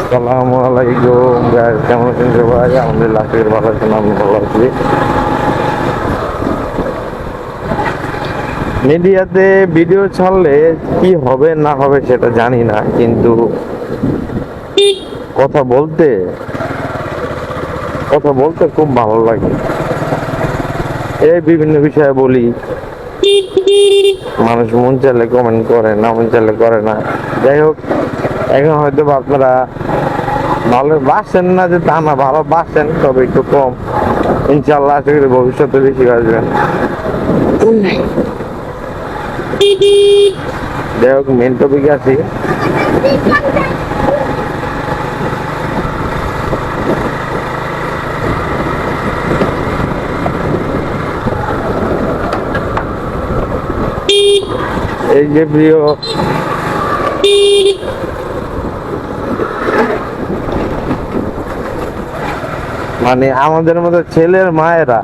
আসসালামু আলাইকুম গাইস, কেমন আছেন সবাই? আলহামদুলিল্লাহ ভালো আছেন, আমি ভালো আছি। মিডিয়াতে ভিডিও ছাড়লে কি হবে না হবে সেটা জানি না, কিন্তু কথা বলতে কথা বলতে খুব ভালো লাগে। এই বিভিন্ন বিষয়ে বলি, মানুষ মন চাইলে কমেন্ট করে, না মন চাইলে করে না। যাই হোক, এখন হয়তো বা আপনারা ভালো বাসেন না, যে তা না, ভালো বাসেন, তবে একটু কম। ইনশাল্লাহ আশা করি ভবিষ্যতে বেশি বাসবেন। যাই হোক, মেন টপিকে আছি। এই যে প্রিয় মানে আমাদের মতো ছেলের মায়েরা,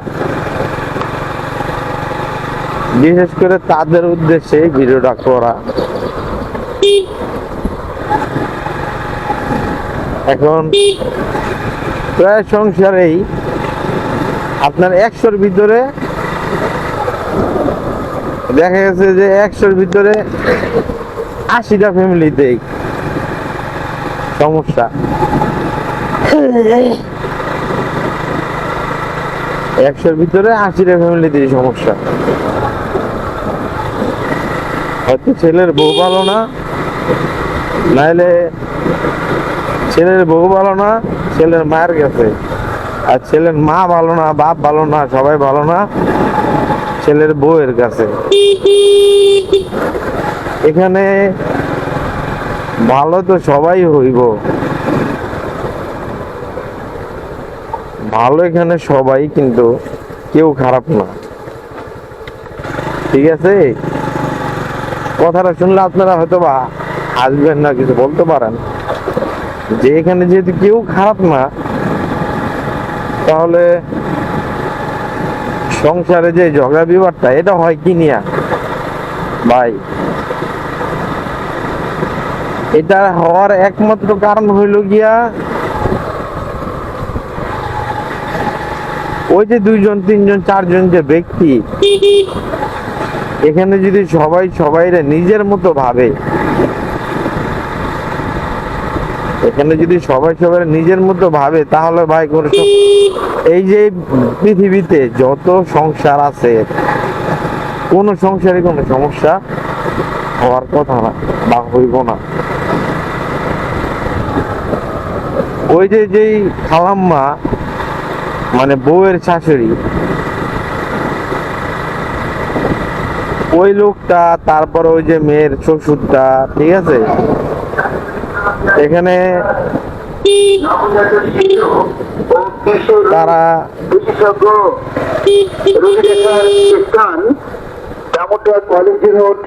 বিশেষ করে তাদের উদ্দেশ্যে ভিডিওটা করা। এখন প্রায় সংসারেই আপনার 100-র ভিতরে দেখা গেছে যে 100-র ভিতরে 80টা ফ্যামিলিতেই সমস্যা। 100-র ভিতরে 80টা ফ্যামিলিতেই সমস্যা। হয়তো ছেলের বউ ভালো না, নাইলে ছেলের বউ ভালো না, ছেলের মায়ের কাছে। আর ছেলের মা ভালো না, বাপ ভালো না, সবাই ভালো না, ছেলের বউয়ের কাছে। এখানে ভালো তো সবাই হইব, ভালো এখানে সবাই, কিন্তু কেউ খারাপ না, ঠিক আছে? কথাটা শুনলে আপনারা হয়তো বা আসবেন না, কিছু বলতে পারেন যে এখানে যেহেতু কেউ খারাপ না, তাহলে সংসারে যে ঝগড়া বিবাদটা, এটা হয় কি নিয়া ভাই? এটা হওয়ার একমাত্র কারণ হইল গিয়া ওই যে 2জন 3জন 4জন যে ব্যক্তি, এখানে যদি সবাই সবাইরে নিজের মতো ভাবে, এখানে যদি সবাই সবাই নিজের মতো ভাবে, তাহলে ভাই কোনো এই যে পৃথিবীতে যত সংসার আছে, কোন সংসারে কোনো সমস্যা হওয়ার কথা না, বা হইব না। ওই যে যেই খালাম্মা, মানে বউয়ের শাশুড়ি, ওই লোকটা, তারপর ওই যে মেয়ের শ্বশুরটা, ঠিক আছে? এখানে তারা বিশেষজ্ঞ স্থান দামোদর কলেজ রোড,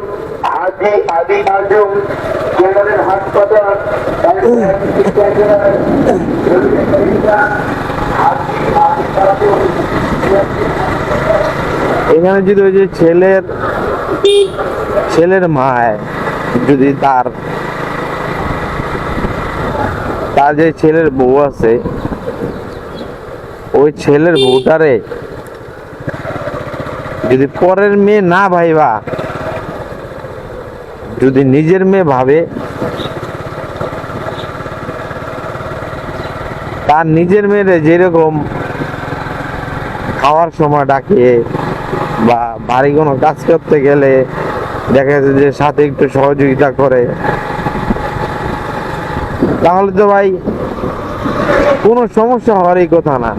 হাজি আলী আজম জেনারেল হাসপাতাল। এখানে যদি ওই যে ছেলের মায় যদি তার যে ছেলের বউ আছে, ওই ছেলের বউটারে যদি পরের মেয়ে না ভাইবা, যদি নিজের মেয়ে ভাবে, তার নিজের মেয়েরে যেরকম খাওয়ার সময় ডাকে, বা বাড়ি কোনো কাজ করতে গেলে দেখা যাচ্ছে যে সাথে একটু সহযোগিতা করে, তাহলে তো ভাই কোনো সমস্যা হওয়ারই কথা না।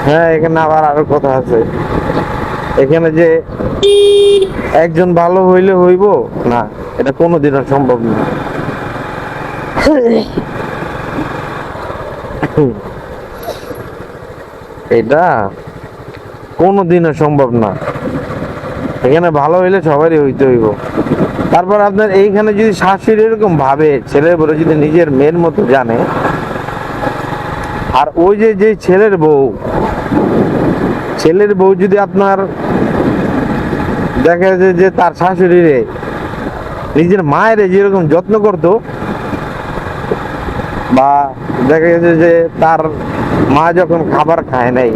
হ্যাঁ, এখানে আবার আরো কথা আছে। এখানে যে একজন ভালো হইলে হইব না, এটা কোনোদিনও সম্ভব না। এটা কোনোদিনও সম্ভব না। এখানে ভালো হইলে সবারই হইতে হইব। তারপর আপনার এইখানে যদি শাশুড়ি এরকম ভাবে, ছেলের বউ যদি নিজের মেয়ের মতো জানে, আর ওই যে ছেলের বউ যদি আপনার দেখা যায় যে তার শাশুড়িরে নিজের মায়ের যেরকম যত্ন করতো, বা দেখা গেছে যে তার মা যখন খাবার খায় নাই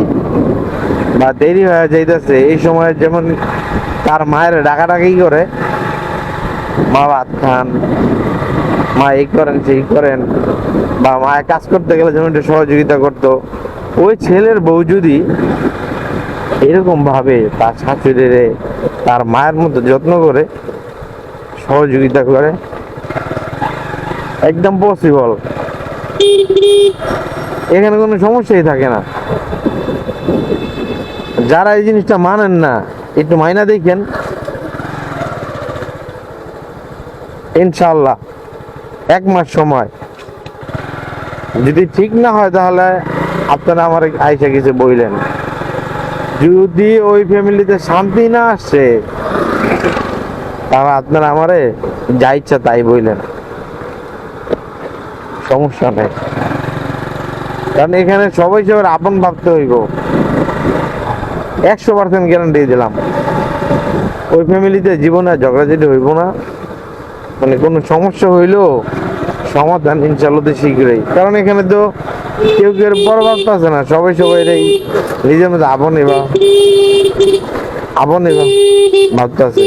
বা দেরি হয়ে যাইতেছে, এই সময় যেমন তার মায়ের ডাকাডাকি করে, মা ভাত খান, মা এই করেন সেই করেন, বা মায়ের কাজ করতে গেলে যেমন একটু সহযোগিতা করতো, ওই ছেলের বউ যদি এরকম ভাবে তার শাশুড়ির তার মায়ের মতো যত্ন করে সহযোগিতা করে, একদম পসিবল, এখানে কোনো সমস্যাই থাকে না। যারা এই জিনিসটা মানেন না, একটু মাইনা দেখেন, ইনশাল্লাহ 1 মাস সময়, যদি ঠিক না হয় তাহলে আপনারা আমার আইসা কিছু বললেন। যদি ওই ফ্যামিলিতে শান্তি না আসছে তাহলে আপনারা আমারে যা ইচ্ছা তাই বললেন, সমস্যা নেই। কারণ এখানে সবাই সবার আপন ভাবতে হইব, 100% গ্যারান্টি দিলাম। ওই ফ্যামিলিতে জীবনে ঝগড়াঝাটি হইব না, মানে কোনো সমস্যা হইলেও সমাধান ইনশাল্লাহ শীঘ্রই। কারণ এখানে তো কেউ কেউ বড় ভাবতেছে না, সবাই সবাই নিজের মধ্যে আপন ভাবতেছে।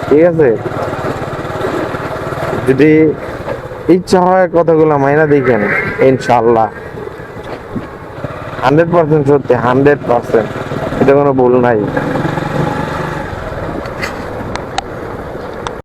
ঠিক আছে, যদি ইচ্ছা হয় কথাগুলো মাইনা দেখেন, ইনশাল্লাহ 100% সত্যি, 100%, এটা কোনো ভুল নাই।